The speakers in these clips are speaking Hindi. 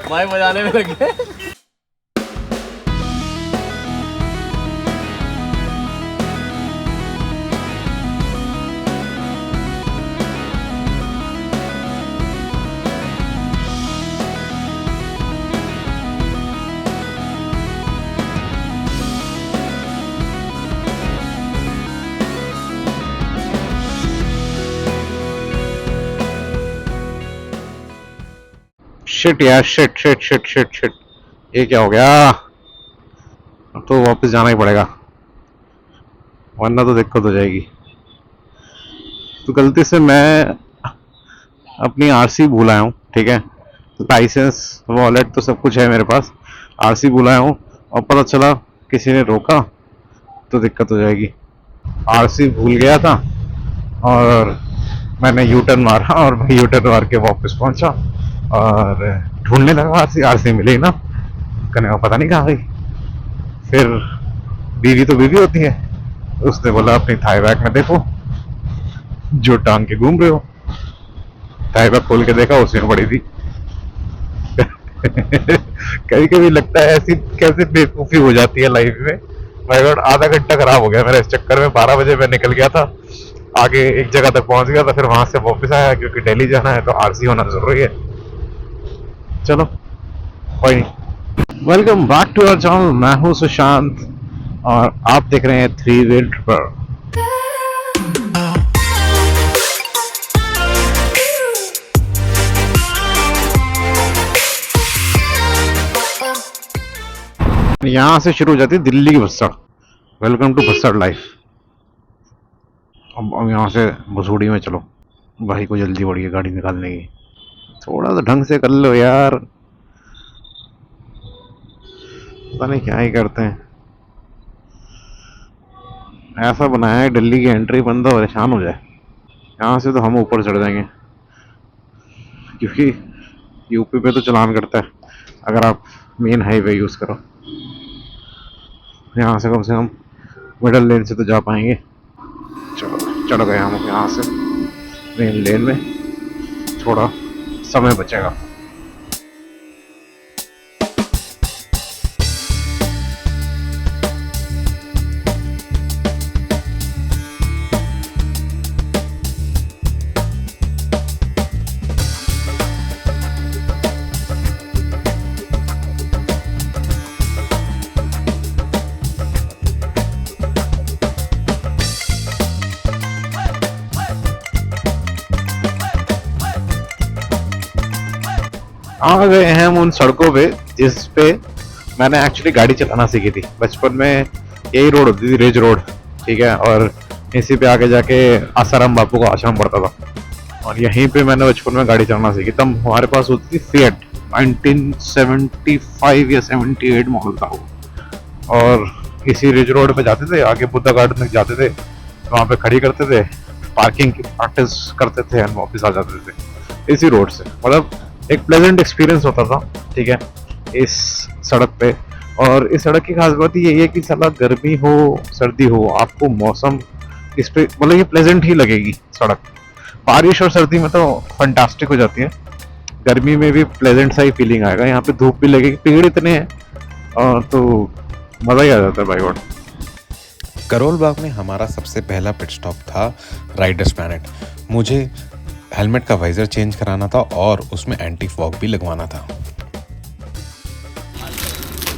भाई बजाने में लग गए। शिट यार, shit shit shit shit shit, ये क्या हो गया? अब तो वापस जाना ही पड़ेगा, वरना तो दिक्कत हो जाएगी। तो गलती से मैं अपनी आरसी भूल आया हूँ, ठीक है। लाइसेंस, वॉलेट तो सब कुछ है मेरे पास, आरसी भूल आया हूँ और पता चला किसी ने रोका तो दिक्कत हो जाएगी। आरसी भूल गया था और मैंने यू टर्न मारा और मैं यू टर्न मार के वापस पहुंचा और ढूंढने लगा आरसी। आरसी मिली ना, कहने का पता नहीं कहाँ गई। फिर बीवी तो बीवी होती है, उसने बोला अपनी थाई बैग में देखो जो टांग के घूम रहे हो। थाई बैग खोल के देखा, उसमें पड़ी थी। कभी कभी लगता है ऐसी कैसे बेवकूफी हो जाती है लाइफ में। माय गॉड, आधा घंटा खराब हो गया मेरा इस चक्कर में। 12 बजे मैं निकल गया था, आगे एक जगह तक पहुंच गया था, फिर वहां से वापस आया क्योंकि दिल्ली जाना है तो आरसी होना जरूरी है। चलो कोई नहीं। Welcome back to our channel, मैं हूं सुशांत और आप देख रहे हैं थ्री व्हील ट्रिपर। यहाँ से शुरू हो जाती है दिल्ली की बस्सड़। वेलकम टू बस्सड़ लाइफ। अब यहाँ से मसूड़ी में चलो। भाई को जल्दी पड़ी है गाड़ी निकालने की, थोड़ा सा ढंग से कर लो यार, पता नहीं क्या ही करते हैं। ऐसा बनाया है दिल्ली की एंट्री, बंदा परेशान हो जाए। यहाँ से तो हम ऊपर चढ़ जाएंगे क्योंकि यूपी पे तो चालान करता है अगर आप मेन हाईवे यूज़ करो। यहाँ से कम मिडल लेन से तो जा पाएंगे। चलो चढ़ गए हम यहाँ से मेन लेन में, थोड़ा समय बचेगा। आ गए हैं हम उन सड़कों पे जिस पे मैंने एक्चुअली गाड़ी चलाना सीखी थी। बचपन में यही रोड होती थी, रिज रोड, ठीक है, और इसी पे आगे जाके आसाराम बापू का आश्रम पड़ता था और यहीं पे मैंने बचपन में गाड़ी चलाना सीखी। तब हमारे पास होती थी फिएट, 1975 या 78 मॉडल था वो, और इसी रिज रोड पे जाते थे, आगे बुद्धा गार्डन तक जाते थे, वहाँ पे खड़ी करते थे, पार्किंग की प्रैक्टिस करते थे और वापस आ जाते थे इसी रोड से। मतलब एक प्लेजेंट एक्सपीरियंस होता था, ठीक है, इस सड़क पे। और इस सड़क की खास बात ये है कि साला गर्मी हो सर्दी हो, आपको मौसम इस पे मतलब ये प्लेजेंट ही लगेगी सड़क। बारिश और सर्दी में तो फंटास्टिक हो जाती है, गर्मी में भी प्लेजेंट सा ही फीलिंग आएगा। यहाँ पे धूप भी लगेगी, पेड़ इतने हैं और तो मजा ही आ जाता है भाई गॉड। करोल बाग में हमारा सबसे पहला पिट स्टॉप था राइडर्स प्लैनेट। मुझे हेलमेट का वाइजर चेंज कराना था और उसमें एंटी फॉग भी लगवाना था।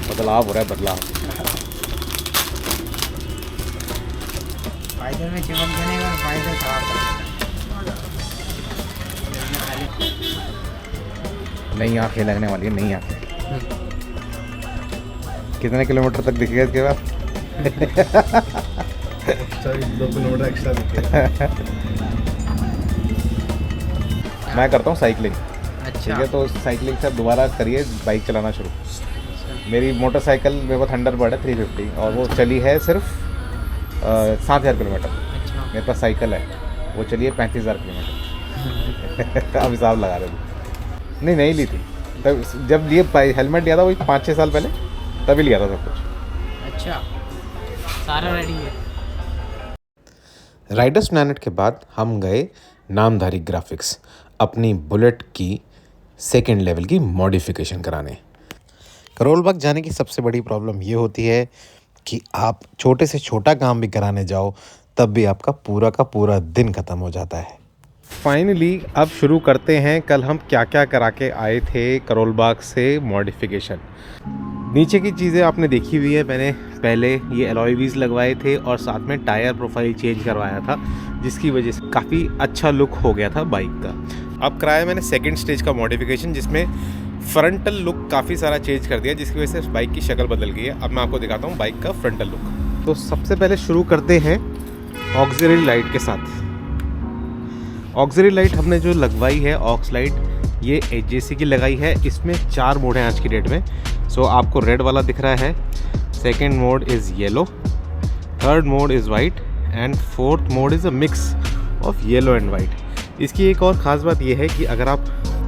बदलाव हो रहा है, बदलाव। वाइजर में चिपक जाने का वाइजर खराब कर नई आँखें लगने वाली है, नई आँखें। कितने किलोमीटर तक दिखेगा इसके बाद? 2 किलोमीटर एक्स्ट्रा दिखेगा। मैं करता हूँ साइकिलिंग, अच्छा ठीक है, तो साइकिलिंग से दोबारा करिए बाइक चलाना शुरू। मेरी मोटरसाइकिल मेरे को थंडरबर्ड है 350 और वो चली है सिर्फ 7000 किलोमीटर। अच्छा मेरे पास साइकिल है, वो चलिए 35000 किलोमीटर। अब हिसाब लगा रहे थे। नहीं ली थी तब, जब लिए हेलमेट लिया था वही 5-6 साल पहले, तभी लिया था सब कुछ। अच्छा, सारा रेडी है। राइडर्स प्लैनेट के बाद हम गए नामधारी ग्राफिक्स। अपनी बुलेट की सेकेंड लेवल की मॉडिफिकेशन कराने। करोल बाग जाने की सबसे बड़ी प्रॉब्लम ये होती है कि आप छोटे से छोटा काम भी कराने जाओ तब भी आपका पूरा का पूरा दिन ख़त्म हो जाता है। फाइनली अब शुरू करते हैं कल हम क्या क्या करा के आए थे करोल बाग से मॉडिफिकेशन। नीचे की चीज़ें आपने देखी हुई है, मैंने पहले ये एलॉय व्हील्स लगवाए थे और साथ में टायर प्रोफाइल चेंज करवाया था, जिसकी वजह से काफ़ी अच्छा लुक हो गया था बाइक का। अब कराया मैंने सेकंड स्टेज का मॉडिफिकेशन, जिसमें फ्रंटल लुक काफ़ी सारा चेंज कर दिया, जिसकी वजह से बाइक की शक्ल बदल गई है। अब मैं आपको दिखाता हूँ बाइक का फ्रंटल लुक। तो सबसे पहले शुरू करते हैं ऑक्सिलरी लाइट के साथ। ऑक्सिलरी लाइट हमने जो लगवाई है ऑक्स लाइट, ये AJC की लगाई है। इसमें 4 मोड हैं आज की डेट में। सो आपको रेड वाला दिख रहा है, second mode is yellow, third mode is white and fourth mode is a mix of yellow and white. इसकी एक और ख़ास बात यह है कि अगर आप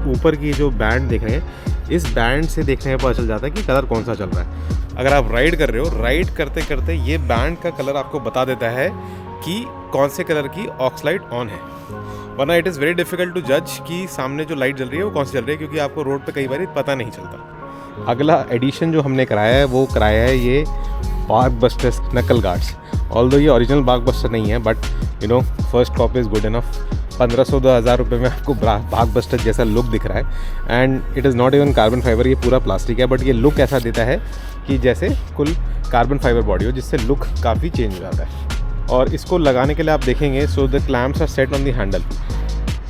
ऊपर की जो बैंड देख रहे हैं, इस बैंड से देखने में पता चल जाता है कि कलर कौन सा चल रहा है। अगर आप राइड कर रहे हो, राइड करते करते ये बैंड का कलर आपको बता देता है कि कौन से कलर की ऑक्स लाइट ऑन है, वरना it is very difficult to जज कि सामने जो लाइट जल रही है वो कौन सी चल रही है, क्योंकि आपको रोड पे कई बार पता नहीं चलता। अगला एडिशन जो हमने कराया है वो कराया है ये बाग बस्टर्स नकल गार्ड्स। ऑल्दो ये ओरिजिनल बाग बस्टर नहीं है, but you know first copy is good enough. 1500-2000 रुपये में आपको बाग बस्टर जैसा लुक दिख रहा है and it is not even carbon fibre, ये पूरा प्लास्टिक है, बट ये लुक ऐसा देता है कि जैसे कुल कार्बन फाइबर बॉडी हो, जिससे लुक काफ़ी चेंज हो जाता है। और इसको लगाने के लिए आप देखेंगे, so the clamps are set on the handle.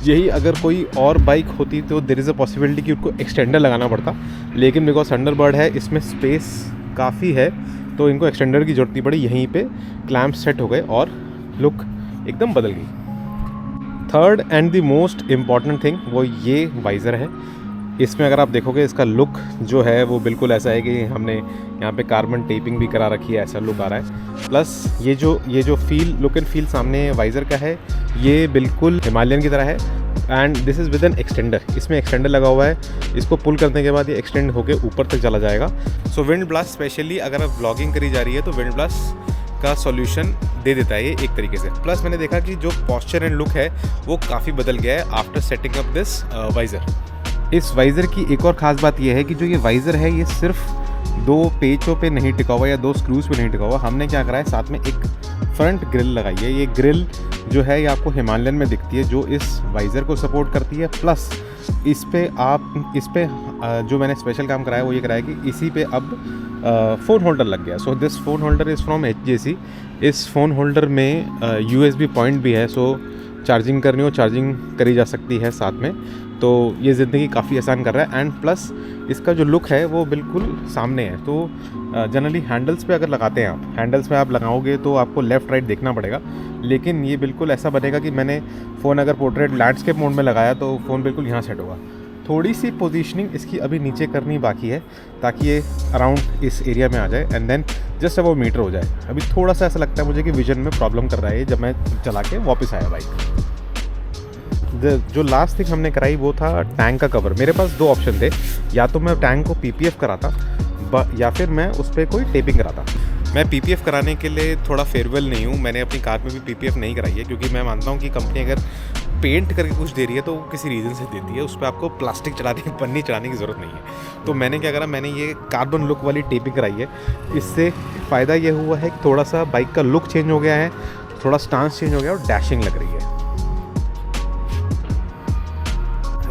यही अगर कोई और बाइक होती तो देयर इज़ अ पॉसिबिलिटी कि उनको एक्सटेंडर लगाना पड़ता, लेकिन बिकॉज थंडरबर्ड है, इसमें स्पेस काफ़ी है, तो इनको एक्सटेंडर की जरूरत नहीं पड़ी। यहीं पे क्लैम्प सेट हो गए और लुक एकदम बदल गई। Third and the most important thing वो ये वाइज़र है। इसमें अगर आप देखोगे इसका लुक जो है वो बिल्कुल ऐसा है कि हमने यहाँ पे कार्बन टेपिंग भी करा रखी है, ऐसा लुक आ रहा है। प्लस ये जो फील, लुक एंड फील सामने वाइज़र का है, ये बिल्कुल हिमालयन की तरह है and this is with an extender. इसमें एक्सटेंडर लगा हुआ है, इसको पुल करने के बाद ये एक्सटेंड होकर ऊपर तक चला जाएगा। सो विंड ब्लास्ट स्पेशली अगर आप ब्लॉगिंग करी जा रही है तो विंड ब्लास्ट का सॉल्यूशन दे देता है ये एक तरीके से। प्लस मैंने देखा कि जो पॉस्चर एंड लुक है वो काफ़ी बदल गया है after setting up this visor. इस वाइज़र की एक और ख़ास बात यह है कि जो ये वाइज़र है ये सिर्फ 2 पेचों पे नहीं टिका हुआ या 2 स्क्रूज़ पे नहीं टिका हुआ। हमने क्या करा है, साथ में एक फ्रंट ग्रिल लगाई है। ये ग्रिल जो है ये आपको हिमालयन में दिखती है, जो इस वाइज़र को सपोर्ट करती है। प्लस इस पे जो मैंने स्पेशल काम कराया वो ये कराया कि इसी पे अब फ़ोन होल्डर लग गया। So this phone holder is from HJC। इस फ़ोन होल्डर में USB पॉइंट भी है, सो चार्जिंग करनी हो चार्जिंग करी जा सकती है साथ में। तो ये ज़िंदगी काफ़ी आसान कर रहा है एंड प्लस इसका जो लुक है वो बिल्कुल सामने है। तो जनरली हैंडल्स पे अगर लगाते हैं आप, हैंडल्स पे आप लगाओगे तो आपको लेफ़्ट राइट देखना पड़ेगा, लेकिन ये बिल्कुल ऐसा बनेगा कि मैंने फ़ोन अगर पोर्ट्रेट लैंडस्केप मोड में लगाया तो फ़ोन बिल्कुल यहाँ सेट होगा। थोड़ी सी पोजीशनिंग इसकी अभी नीचे करनी बाकी है ताकि ये अराउंड इस एरिया में आ जाए एंड देन जस्ट अब वो मीटर हो जाए। अभी थोड़ा सा ऐसा लगता है मुझे कि विजन में प्रॉब्लम कर रहा है जब मैं चला के वापस आया बाइक। जो लास्ट थिंग हमने कराई वो था टैंक का कवर। मेरे पास 2 ऑप्शन थे, या तो मैं टैंक को PPF कराता या फिर मैं उस पर कोई टेपिंग कराता। मैं PPF कराने के लिए थोड़ा फेयरवेल नहीं हूँ, मैंने अपनी कार में भी PPF नहीं कराई है, क्योंकि मैं मानता हूँ कि कंपनी अगर पेंट करके कुछ दे रही है तो वो किसी रीज़न से देती है, उस पर आपको प्लास्टिक पन्नी चढ़ाने की ज़रूरत नहीं है। तो मैंने क्या करा, मैंने ये कार्बन लुक वाली टेपिंग कराई है। इससे फ़ायदा ये हुआ है कि थोड़ा सा बाइक का लुक चेंज हो गया है, थोड़ा स्टांस चेंज हो गया और डैशिंग लग रही है।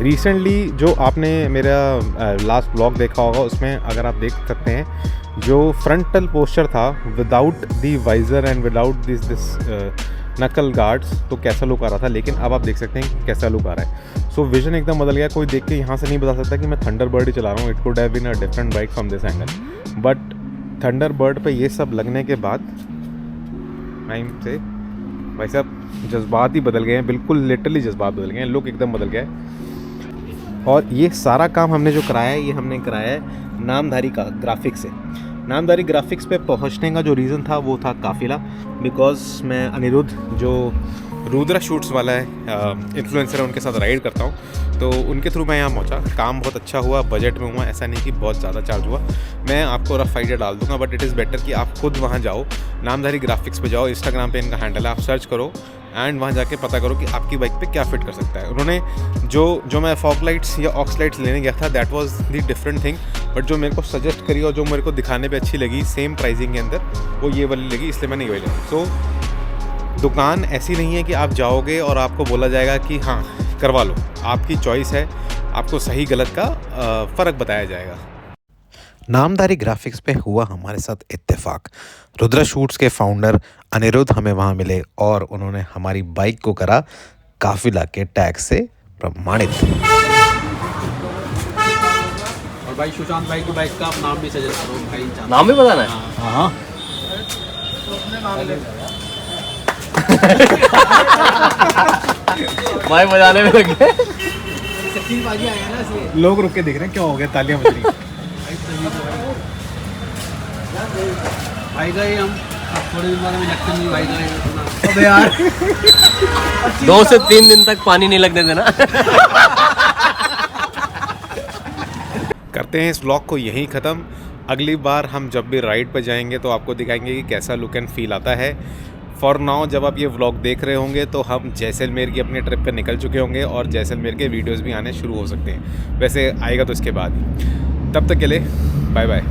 रिसेंटली जो आपने मेरा लास्ट ब्लॉग देखा होगा उसमें अगर आप देख सकते हैं जो फ्रंटल पोस्चर था without the visor and without this नकल गार्ड्स तो कैसा लुक आ रहा था, लेकिन अब आप देख सकते हैं कि कैसा लुक आ रहा है। सो विजन एकदम बदल गया। कोई देख के यहाँ से नहीं बता सकता कि मैं थंडरबर्ड ही चला रहा हूँ। It could have been a different bike from this angle, but Thunderbird पे ये सब लगने के बाद टाइम से भाई साहब जज्बात ही बदल गए हैं, बिल्कुल लिटरली जज्बात बदल गए हैं, लुक एकदम बदल गया है। और ये सारा काम हमने जो कराया है ये हमने कराया है नामधारी का ग्राफिक्स से। नामधारी ग्राफिक्स पे पहुंचने का जो रीज़न था वो था काफ़िला, बिकॉज मैं अनिरुद्ध जो रुद्रा शूट्स वाला है, इन्फ्लुएंसर है, उनके साथ राइड करता हूँ, तो उनके थ्रू मैं यहाँ पहुँचा। काम बहुत अच्छा हुआ, बजट में हुआ, ऐसा नहीं कि बहुत ज़्यादा चार्ज हुआ। मैं आपको रफ आइडिया डाल दूँगा, बट इट इज़ बेटर कि आप खुद वहाँ जाओ, नामधारी ग्राफिक्स पे जाओ, इंस्टाग्राम पे इनका हैंडल है, आप सर्च करो एंड वहाँ जाके पता करो कि आपकी बाइक पे क्या फिट कर सकता है। उन्होंने जो मैं फॉग लाइट्स या ऑक्स लाइट्स लेने गया था, that was the different thing, but जो मेरे को सजेस्ट करी और जो मेरे को दिखाने पे अच्छी लगी सेम प्राइसिंग के अंदर, वो ये वाली लगी, इसलिए मैंने ये वाली ली। सो दुकान ऐसी नहीं है कि आप जाओगे और आपको बोला जाएगा कि हाँ करवा लो, आपकी चॉइस है, आपको सही गलत का फ़र्क बताया जाएगा। नामधारी ग्राफिक्स पे हुआ हमारे साथ इत्तेफाक। रुद्रा शूट्स के फाउंडर अनिरुद्ध हमें वहाँ मिले और उन्होंने हमारी बाइक को करा काफिला के टैग से प्रमाणित। और भाई सुशांत भाई की बाइक का आप नाम भी सजेस्ट करो भाई। नाम भी बताना है? हाँ भाई बजाने में लगे। बाजी आया ना इसलिए लोग रुक के देख रहे हैं, क्या हो गया, तालियां बज रही हैं। भाई गए हम थोड़े दिन बाद में लगते नहीं भाई गए। अबे यार 2 से 3 दिन तक पानी नहीं लगने देना। करते हैं इस व्लॉग को यहीं ख़त्म। अगली बार हम जब भी राइड पर जाएंगे तो आपको दिखाएंगे कि कैसा लुक एंड फील आता है। फॉर नाउ जब आप ये व्लॉग देख रहे होंगे तो हम जैसलमेर की अपनी ट्रिप पे निकल चुके होंगे और जैसलमेर के वीडियोस भी आने शुरू हो सकते हैं, वैसे आएगा तो इसके बाद ही। तब तक के लिए बाय बाय।